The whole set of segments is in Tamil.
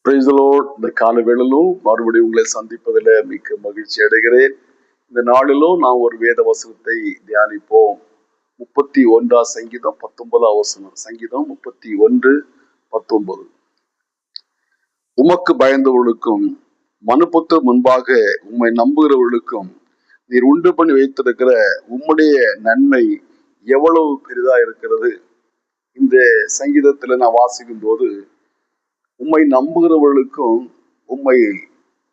Praise the Lord. இந்த கால வேளையிலும் மறுபடியும் உங்களை சந்திப்பதில் மிக்க மகிழ்ச்சி அடைகிறேன். இந்த நாளிலும் நாம் ஒரு வேத வசனத்தை தியானிப்போம். 31 சங்கீதம் 19 வசனம். சங்கீதம் 31:19. உமக்கு பயந்தவர்களுக்கும் மனுபுத்து முன்பாக உம்மை நம்புகிறவர்களுக்கும் நீர் உண்டு பண்ணி வைத்திருக்கிற உம்முடைய நன்மை எவ்வளவு பெரிதா இருக்கிறது. இந்த சங்கீதத்துல நான் வாசிக்கும் போது உம்மை நம்புகிறவர்களுக்கும்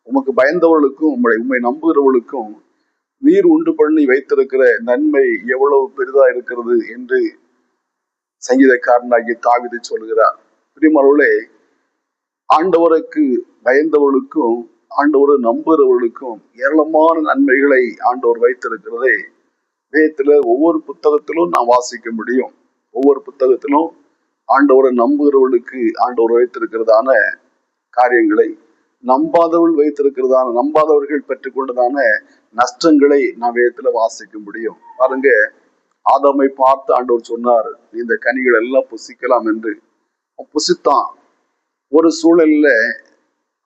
உமக்கு பயந்தவர்களுக்கும் உம்மை நம்புகிறவர்களுக்கும் நீர் உண்டு பண்ணி வைத்திருக்கிற நன்மை எவ்வளவு பெரிதா இருக்கிறது என்று சங்கீதக்காரனாகிய தாவீது சொல்கிறார். பிரியமானவர்களே, ஆண்டவருக்கு பயந்தவர்களுக்கும் ஆண்டவரை நம்புகிறவர்களுக்கும் ஏராளமான நன்மைகளை ஆண்டவர் வைத்திருக்கிறதே வேதத்துல ஒவ்வொரு புத்தகத்திலும் நான் வாசிக்க முடியும். ஒவ்வொரு புத்தகத்திலும் ஆண்டவரை நம்புகிறவர்களுக்கு ஆண்டவர் வைத்திருக்கிறதான காரியங்களை, நம்பாதவர்கள் பெற்றுக்கொண்டதான நஷ்டங்களை நான் வேதத்துல வாசிக்க முடியும். பாருங்க, ஆதாமை பார்த்து ஆண்டவர் சொன்னார், இந்த கனிகள் எல்லாம் புசிக்கலாம் என்று. புசித்தான். ஒரு சூழல்ல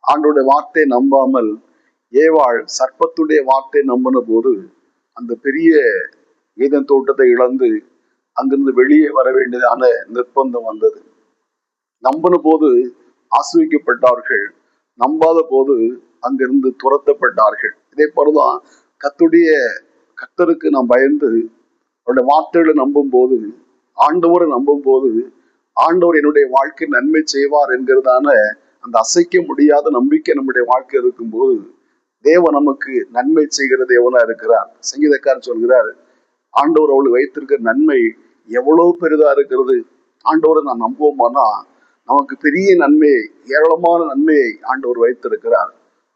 ஆண்டோடைய வார்த்தையை நம்பாமல் ஏவாள் சர்ப்பத்துடைய வார்த்தையை நம்பின போது அந்த பெரிய ஏதேன் தோட்டத்தை இழந்து அங்கிருந்து வெளியே வர வேண்டியதான நிர்பந்தம் வந்தது. நம்பின போது ஆசிரிக்கப்பட்டார்கள், நம்பாத போது அங்கிருந்து துரத்தப்பட்டார்கள். இதே போலதான் கர்த்தருக்கு நாம் பயந்து அவருடைய வார்த்தைகளை நம்பும் போது, ஆண்டவரை நம்பும் போது, ஆண்டவர் என்னுடைய வாழ்க்கை நன்மை செய்வார் என்கிறதான அந்த அசைக்க முடியாத நம்பிக்கை நம்முடைய வாழ்க்கை இருக்கும் போது தேவன் நமக்கு நன்மை செய்கிற தேவனா இருக்கிறார். சங்கீதக்காரர் சொல்கிறார், ஆண்டவர் அவளுக்கு வைத்திருக்கிற நன்மை எவ்வளவு பெரிதா இருக்கிறது. ஆண்டவரை நான் நம்புவோமானா நமக்கு பெரிய நன்மையை, ஏராளமான நன்மையை ஆண்டவர் வைத்திருக்கிறார்.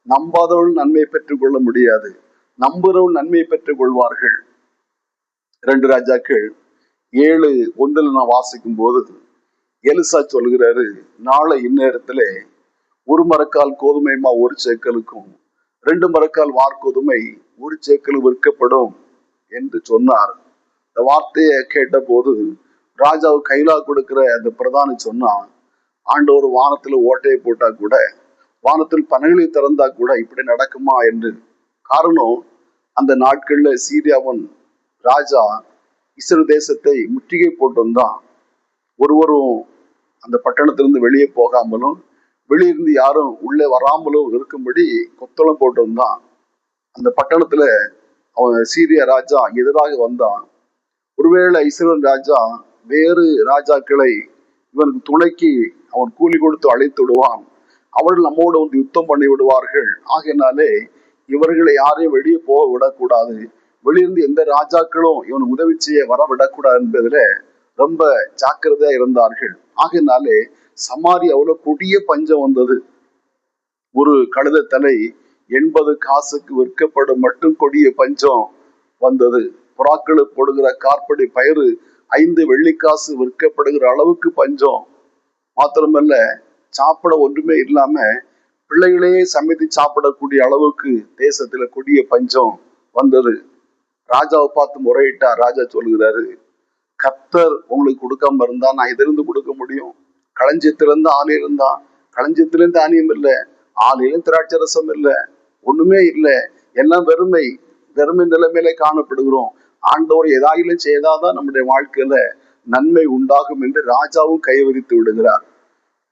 நம்பாதவர்கள் நன்மையை பெற்றுக் கொள்ள முடியாது, நம்புறவர்கள் நன்மையை பெற்றுக் கொள்வார்கள். 2 ராஜாக்கள் 7:1 நான் வாசிக்கும் போது எலிசா சொல்கிறாரு, நாளை இந்நேரத்துல 1 மரக்கால் கோதுமை மா 1 சேக்கலுக்கும் 2 மரக்கால் வார்கோதுமை 1 சேக்கல் விற்கப்படும் என்று சொன்னார். இந்த வார்த்தையை கேட்ட போது ராஜாவு கைலா கொடுக்கிற அந்த பிரதானி சொன்னா, ஆண்டவர் வானத்துல ஓட்டையை போட்டா கூட, வானத்தில் பனகளை திறந்தா கூட இப்படி நடக்குமா என்று. காரணம், அந்த நாட்கள்ல சீரியாவன் ராஜா இஸ்ரேல் தேசத்தை முற்றுகை போட்டு வந்தான். ஒருவரும் அந்த பட்டணத்திலிருந்து வெளியே போகாமலும் வெளியிருந்து யாரும் உள்ளே வராமலும் இருக்கும்படி கொத்தளம் போட்டு வந்தான். அந்த பட்டணத்துல அவன் சீரியா ராஜா எதிராக வந்தான். ஒருவேளை இஸ்ரேல் ராஜா வேறு ராஜாக்களை இவனுக்கு துணைக்கு அவன் கூலி கொடுத்து அழைத்து விடுவான், அவர்கள் நம்மோட வந்து யுத்தம் பண்ணி விடுவார்கள். ஆகையினாலே இவர்களை யாரையும் வெளியே போக விடக்கூடாது, வெளியிருந்து எந்த ராஜாக்களும் இவனுக்கு உதவி செய்ய வர விடக்கூடாது என்பதுல ரொம்ப ஜாக்கிரதையா இருந்தார்கள். ஆகையினாலே சமாரியாவுல கொடிய பஞ்சம் வந்தது. ஒரு கழுத தலை 80 காசுக்கு விற்கப்படும் மட்டும் கொடிய பஞ்சம் வந்தது. புறாக்களு போடுகிற கார்படி பயிறு 5 வெள்ளிக்காசு விற்கப்படுகிற அளவுக்கு பஞ்சம். மாத்திரமல்ல, சாப்பிட ஒன்றுமே இல்லாம பிள்ளைகளே சமைத்து சாப்பிடக்கூடிய அளவுக்கு தேசத்துல கொடிய பஞ்சம் வந்தது. ராஜாவை பார்த்து முறையிட்டார். ராஜா சொல்கிறாரு, கர்த்தர் உங்களுக்கு கொடுக்காம இருந்தா நான் எதிலிருந்து கொடுக்க முடியும்? களஞ்சியத்திலிருந்து ஆலை இருந்தா, களஞ்சியத்திலிருந்து தானியம் இல்லை, ஆலையிலும் திராட்சை ரசம் இல்லை, ஒண்ணுமே இல்லை, எல்லாம் வெறுமை நிலைமையில காணப்படுகிறோம். ஆண்டவர் ஏதாயிலும் செய்தாதான் நம்முடைய வாழ்க்கையில நன்மை உண்டாகும் என்று ராஜாவும் கைவரித்து விடுகிறார்.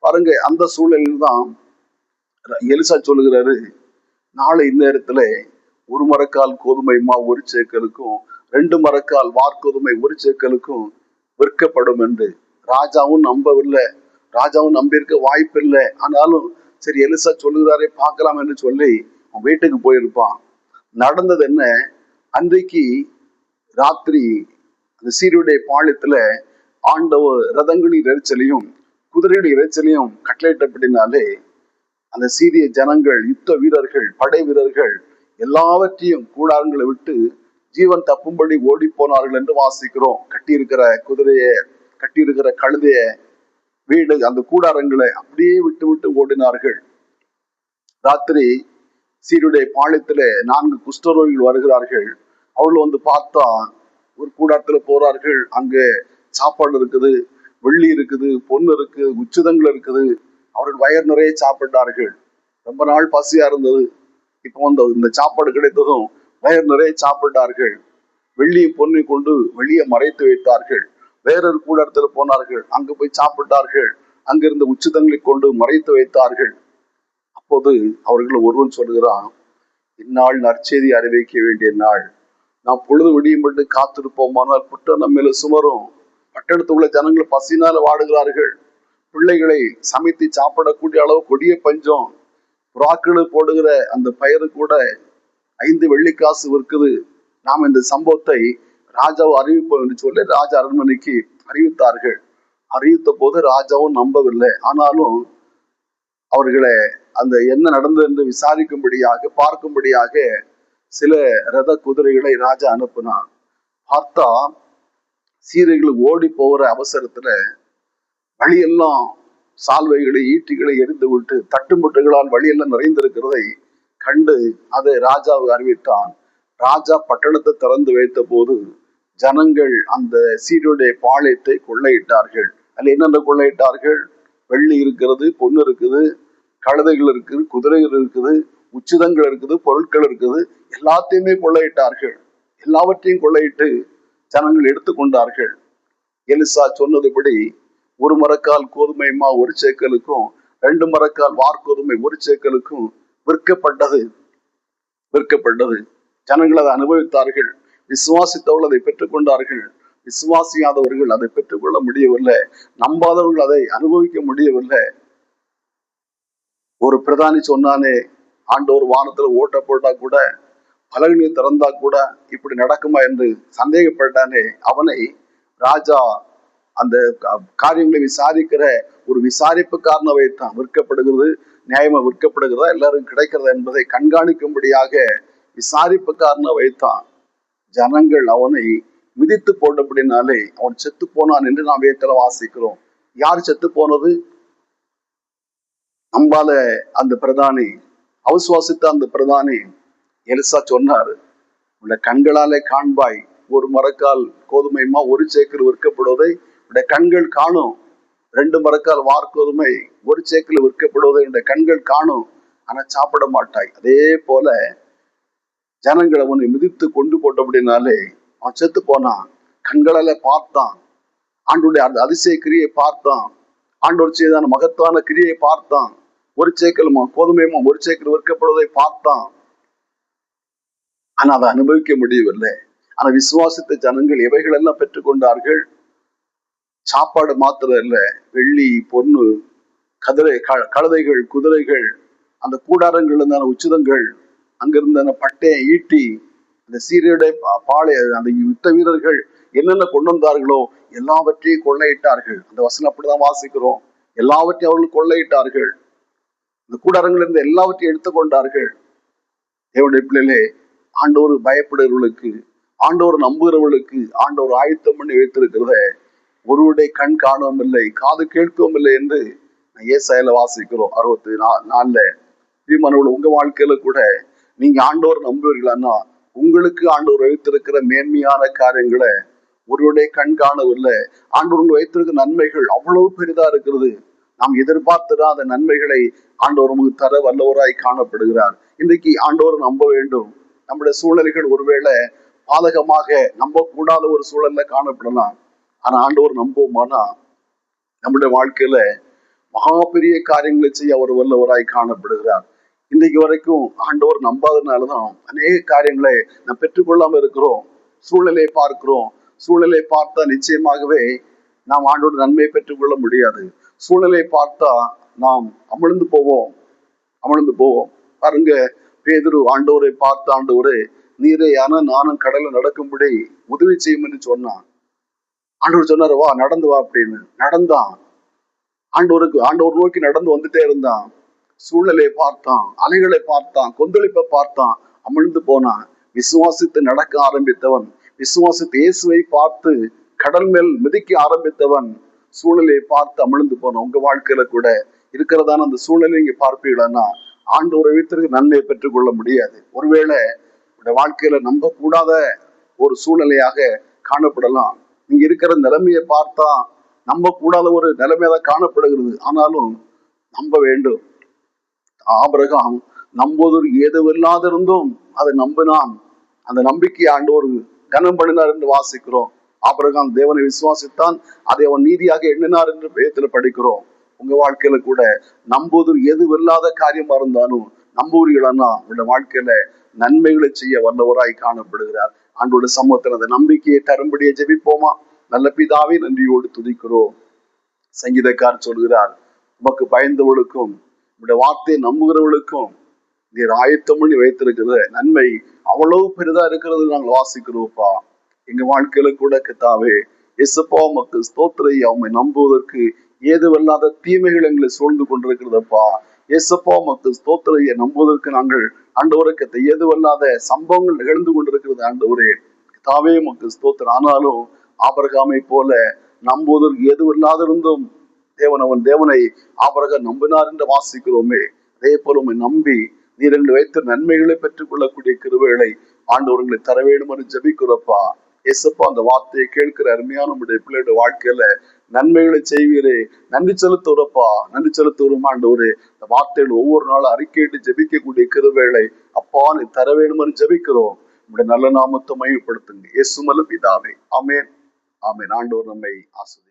பாருங்க, அந்த சூழலில் தான் எலிசா சொல்லுகிறாரு, நாளை இந்நேரத்துல 1 மரக்கால் கோதுமை மா 1 சேக்கலுக்கும் 2 மரக்கால் வார்கோதுமை 1 சேக்கலுக்கும் விற்கப்படும் என்று. ராஜாவும் நம்பவில்லை, ராஜாவும் நம்பியிருக்க வாய்ப்பு இல்லை. ஆனாலும் சரி, எலிசா சொல்லுகிறாரே பார்க்கலாம் என்று சொல்லி அவன் வீட்டுக்கு போயிருப்பான். நடந்தது என்ன? அன்றைக்கு ராத்திரி அந்த சீரியுடைய பாளையத்துல ஆண்டவர் ரதங்களின் இறைச்சலையும் குதிரையுடைய இறைச்சலையும் கட்டளையிட்டபடினாலே அந்த சீரிய ஜனங்கள், யுத்த வீரர்கள், படை வீரர்கள் எல்லாவற்றையும் கூடாரங்களை விட்டு ஜீவன் தப்பும்படி ஓடி போனார்கள் என்று வாசிக்கிறோம். கட்டியிருக்கிற குதிரைய, கட்டியிருக்கிற கழுதைய, வீடு, அந்த கூடாரங்களை அப்படியே விட்டு விட்டு ஓடினார்கள். ராத்திரி சீருடைய பாளையத்துல 4 குஷ்டரோகிகள் வருகிறார்கள். அவர்கள் வந்து பார்த்தா ஒரு கூடாரத்துல போறார்கள். அங்க சாப்பாடு இருக்குது, வெள்ளி இருக்குது, பொண்ணு இருக்குது, உச்சிதங்கள் இருக்குது, அவர்கள் வயர் நிறைய சாப்பிட்டார்கள். ரொம்ப நாள் பசியா இருந்தது. இப்போ இந்த சாப்பாடு கிடைத்ததும் வயர் நிறைய சாப்பிட்டார்கள். வெள்ளியை பொண்ணை கொண்டு வெளியே மறைத்து வைத்தார்கள். வேறொரு கூட இடத்துல போனார்கள், அங்கு போய் சாப்பிட்டார்கள். அங்கிருந்த உச்சிதங்களை கொண்டு மறைத்து வைத்தார்கள். அப்போது அவர்கள் ஒருவன் சொல்கிறான், இந்நாள் நற்செய்தி அறிவிக்க வேண்டிய நாள். நாம் பொழுது விடியும் மட்டும் காத்திருப்போமானால் குற்றம் நம்ம மேல சுமரும். பட்டணத்துக்குள்ள ஜனங்கள் பசினால வாடுகிறார்கள். பிள்ளைகளை சமைத்து சாப்பிடக்கூடிய அளவு கொடிய பஞ்சம். புறாக்கள் போடுகிற அந்த பயிறு கூட 5 வெள்ளிக்காசு விற்குது. நாம் இந்த சம்பவத்தை ராஜாவை அறிவிப்போம் என்று சொல்லி ராஜா அரண்மனைக்கு அறிவித்தார்கள். அறிவித்த போது ராஜாவும் நம்பவில்லை. ஆனாலும் அவர்களை அந்த என்ன நடந்தது என்று விசாரிக்கும்படியாக பார்க்கும்படியாக சில ரத குதிரைகளை ராஜா அனுப்பினான். பார்த்தா சீரைகள் ஓடி போகிற அவசரத்துல வழியெல்லாம் சால்வைகளை ஈட்டிகளை எரிந்து விட்டு தட்டுமுட்டுகளால் வழியெல்லாம் நிறைந்திருக்கிறதை கண்டு அதை ராஜாவுக்கு அறிவித்தான். ராஜா பட்டணத்தை திறந்து வைத்த போது ஜனங்கள் அந்த சீருடைய பாளையத்தை கொள்ளையிட்டார்கள். அதில் என்னென்ன கொள்ளையிட்டார்கள்? வெள்ளி இருக்கிறது, பொண்ணு இருக்குது, கழுதைகள் இருக்குது, குதிரைகள் இருக்குது, உச்சிதங்கள் இருக்குது, பொருட்கள் இருக்குது, எல்லாத்தையுமே கொள்ளையிட்டார்கள். எல்லாவற்றையும் கொள்ளையிட்டு ஜனங்கள் எடுத்துக்கொண்டார்கள். எலிசா சொன்னதுபடி 1 மரக்கால் கோதுமைமா 1 சேக்கலுக்கும் 2 மரக்கால் வார்கோதுமை 1 சேக்கலுக்கும் விற்கப்பட்டது. ஜனங்கள் அதை அனுபவித்தார்கள். விசுவாசித்தவர்கள் அதை பெற்றுக்கொண்டார்கள். விசுவாசியாதவர்கள் அதை பெற்றுக்கொள்ள முடியவில்லை. நம்பாதவர்கள் அதை அனுபவிக்க முடியவில்லை. ஒரு பிரதானி சொன்னானே, ஆண்டவர் வானத்துல ஓட்ட போட்டா கூட, பலகனியை திறந்தா கூட இப்படி நடக்குமா என்று சந்தேகப்பட்டானே, அவனை ராஜா அந்த காரியங்களை விசாரிக்கிற ஒரு விசாரிப்புக்காரனை வைத்தான். விற்கப்படுகிறது, நியாயமா விற்கப்படுகிறதா, எல்லாரும் கிடைக்கிறதா என்பதை கண்காணிக்கும்படியாக விசாரிப்புக்காரனை வைத்தான். ஜனங்கள் அவனை மிதித்து போட்டபடினாலே அவன் செத்து போனான் என்று நாம் வேதத்துல வாசிக்கிறோம். யார் செத்து போனது? நம்பால அந்த பிரதானி, அவிசுவாசித்த அந்த பிரதானி. எலிசா சொன்னாரு, உள்ள கண்களாலே காண்பாய், 1 மரக்கால் கோதுமைமா 1 சேக்கல் விற்கப்படுவதை உடைய கண்கள் காணும். 2 மரக்கால் வார்கோதுமை 1 சேக்கல் விற்கப்படுவதை உடைய கண்கள் காணும், ஆனா சாப்பிட மாட்டாய். அதே போல ஜனங்கள் அவனை மிதித்து கொண்டு போட்டபடினாலே அவன் செத்து போனான். கண்களால பார்த்தான், ஆண்டோடைய அந்த அதிசய கிரியை பார்த்தான், ஆண்டோர் செய்தான மகத்தான கிரியை பார்த்தான். 1 சேக்கலுமா கோதுமையுமா 1 சேக்கல் விற்கப்படுவதை பார்த்தான். ஆனா அதை அனுபவிக்க முடியவில்லை. ஆனா விசுவாசித்த ஜனங்கள் எவைகள் எல்லாம் பெற்றுக்கொண்டார்கள்? சாப்பாடு மாத்திரம் இல்ல, வெள்ளி, பொண்ணு, கழுதைகள், குதிரைகள், அந்த கூடாரங்கள் இருந்தான உச்சிதங்கள், அங்கிருந்த பட்டை, ஈட்டி, அந்த சீரியடைய பாளை, அந்த யுத்த வீரர்கள் என்னென்ன கொண்டு வந்தார்களோ எல்லாவற்றையும் கொள்ளையிட்டார்கள். அந்த வசனம் அப்படிதான் வாசிக்கிறோம். எல்லாவற்றையும் அவர்கள் கொள்ளையிட்டார்கள். இந்த கூடாரங்கள் இருந்து எல்லாவற்றையும் எடுத்துக்கொண்டார்கள். தேவனுடைய பிள்ளைகளே, ஆண்டவர் பயப்படுகிறவர்களுக்கு, ஆண்டவர் நம்புகிறவர்களுக்கு ஆண்டவர் ஆயத்தம் பண்ணி வைத்திருக்கிறத ஒருவருடைய கண் காணவும் இல்லை, காது கேட்கவும் இல்லை என்று ஏசாயால வாசிக்கிறோம் 64. பிரியமானவர்களே, உங்க வாழ்க்கையில கூட நீங்க ஆண்டவர் நம்புவீர்களான்னா உங்களுக்கு ஆண்டவர் வைத்திருக்கிற மேன்மையான காரியங்களை ஒருவருடைய கண் காணவில்லை. ஆண்டவர் வைத்திருக்கிற நன்மைகள் அவ்வளவு பெரிதா இருக்கிறது. நாம் எதிர்பார்த்துதான் அந்த நன்மைகளை ஆண்டவர் நமக்கு தர வல்லவராய் காணப்படுகிறார். இன்றைக்கு ஆண்டவர் நம்ப வேண்டும். நம்முடைய சூழ்நிலைகள் ஒருவேளை பாதகமாக நம்ப கூடாத ஒரு சூழல்ல காணப்படலாம். ஆனா ஆண்டவர் நம்புவோமானா நம்முடைய வாழ்க்கையில மகா பெரிய காரியங்களை செய்ய அவர் வல்லவராய் காணப்படுகிறார். இன்றைக்கு வரைக்கும் ஆண்டவர் நம்பாததுனாலதான் அநேக காரியங்களை நாம் பெற்றுக்கொள்ளாம இருக்கிறோம். சூழ்நிலையை பார்க்கிறோம். சூழ்நிலையை பார்த்தா நிச்சயமாகவே நாம் ஆண்டோட நன்மையை பெற்றுக்கொள்ள முடியாது. சூழ்நிலையை பார்த்தா நாம் அமிழ்ந்து போவோம். பாருங்க, பேதுரு ஆண்டவரை பார்த்து, ஆண்டவரே நீரே ஆனா நானும் கடல்ல நடக்கும்படி உதவி செய்யும் என்று சொன்னான். ஆண்டவர் சொன்னாரு, வா நடந்து வா அப்படின்னு. நடந்தான். ஆண்டவர் நோக்கி நடந்து வந்துட்டே இருந்தான். சூழ்நிலையை பார்த்தான், அலைகளை பார்த்தான், கொந்தளிப்பை பார்த்தான், அமிழ்ந்து போனான். விசுவாசித்து நடக்க ஆரம்பித்தவன், விசுவாசித்து இயேசுவை பார்த்து கடல் மேல் மிதிக்க ஆரம்பித்தவன் சூழ்நிலையை பார்த்து அமிழ்ந்து போனான். உங்க வாழ்க்கையில கூட இருக்கிறதான அந்த சூழ்நிலை நீங்க பார்ப்பீங்களா, ஆண்டவரை வைத்திருக்க நன்மையை பெற்றுக்கொள்ள முடியாது. ஒருவேளை உடைய வாழ்க்கையில நம்ப கூடாத ஒரு சூழ்நிலையாக காணப்படலாம். நீங்க இருக்கிற நிலைமையை பார்த்தா நம்ப கூடாத ஒரு நிலைமையா தான் காணப்படுகிறது. ஆனாலும் நம்ப வேண்டும். ஆபிரகாம் நம்புவதற்கு ஏதுவில்லாதிருந்தும் அதை நம்பினான். அந்த நம்பிக்கையை ஆண்டவர் கனம் பண்ணினார் என்று வாசிக்கிறோம். ஆபிரகாம் தேவனை விசுவாசித்தான், அதை அவன் நீதியாக எண்ணினார் என்று வேதத்துல படிக்கிறோம். உங்க வாழ்க்கையில கூட நம்புவதற்கு எதுவில்லாத காரியமா இருந்தாலும் நம்புவீர்களானா உங்க வாழ்க்கையில நன்மைகளை செய்ய வல்லவராய் காணப்படுகிறார். ஆண்டோட சமூகத்தில் அந்த நம்பிக்கையை தரும்படியே ஜெபிப்போமா? நல்ல பிதாவே, நன்றியோடு துதிக்கிறோம். சங்கீதக்காரர் சொல்கிறார், உமக்கு பயந்தவர்களுக்கும் உடைய வார்த்தையை நம்புகிறவர்களுக்கும் நீர் ஆயத்தம் பண்ணி வைத்திருக்கிற நன்மை அவ்வளவு பெரிதா இருக்கிறது நாங்கள் வாசிக்கிறோம்ப்பா. எங்க வாழ்க்கையில கூட கர்த்தாவே, இயேசுப்பா உமக்கு ஸ்தோத்திரம். அவனை நம்புவதற்கு ஏதுவல்லாத தீமைகள் எங்களை சூழ்ந்து கொண்டிருக்கிறதப்பா. இயேசுப்பா உமக்கு ஸ்தோத்திரம். நம்புவதற்கு நாங்கள் ஆண்டவருக்கு ஏதுவல்லாத சம்பவங்கள் நிகழ்ந்து கொண்டிருக்கிறது ஆண்டவரே. கர்த்தாவே உமக்கு ஸ்தோத்திரம். ஆனாலும் ஆபிரகாமை போல நம்புவதற்கு ஏதுவில்லாதிருந்தும் அவன் தேவனை ஆபிரகாம் நம்பினார் என்று வாசிக்கிறோமே. அதே போல உம்மை நம்பி நீர் எங்களை வைத்த நன்மைகளை பெற்றுக் கொள்ளக்கூடிய கிருபைகளை ஆண்டவர்களை தர வேண்டும் என்று ஜெபிக்கிறப்பா. ஏசப்பா, அந்த வார்த்தையை கேட்கிற அருமையான நம்முடைய பிள்ளையோட வாழ்க்கையில நன்மைகளை செய்வீரே, நன்றி செலுத்துறப்பா. நன்றி செலுத்துவோம் ஆண்டவரே. இந்த வார்த்தைகள் ஒவ்வொரு நாளும் அறிக்கையிட்டு ஜெபிக்கக்கூடிய கிருபைகளை அப்பா நீ தர வேண்டும் என்று ஜெபிக்கிறோம். நம்முடைய நல்ல நாமத்தை மையப்படுத்துங்க. இயேசு நல்ல பிதாவே. ஆமென், ஆமென். ஆண்டவர் நம்மை ஆசீர்வதிப்பார்.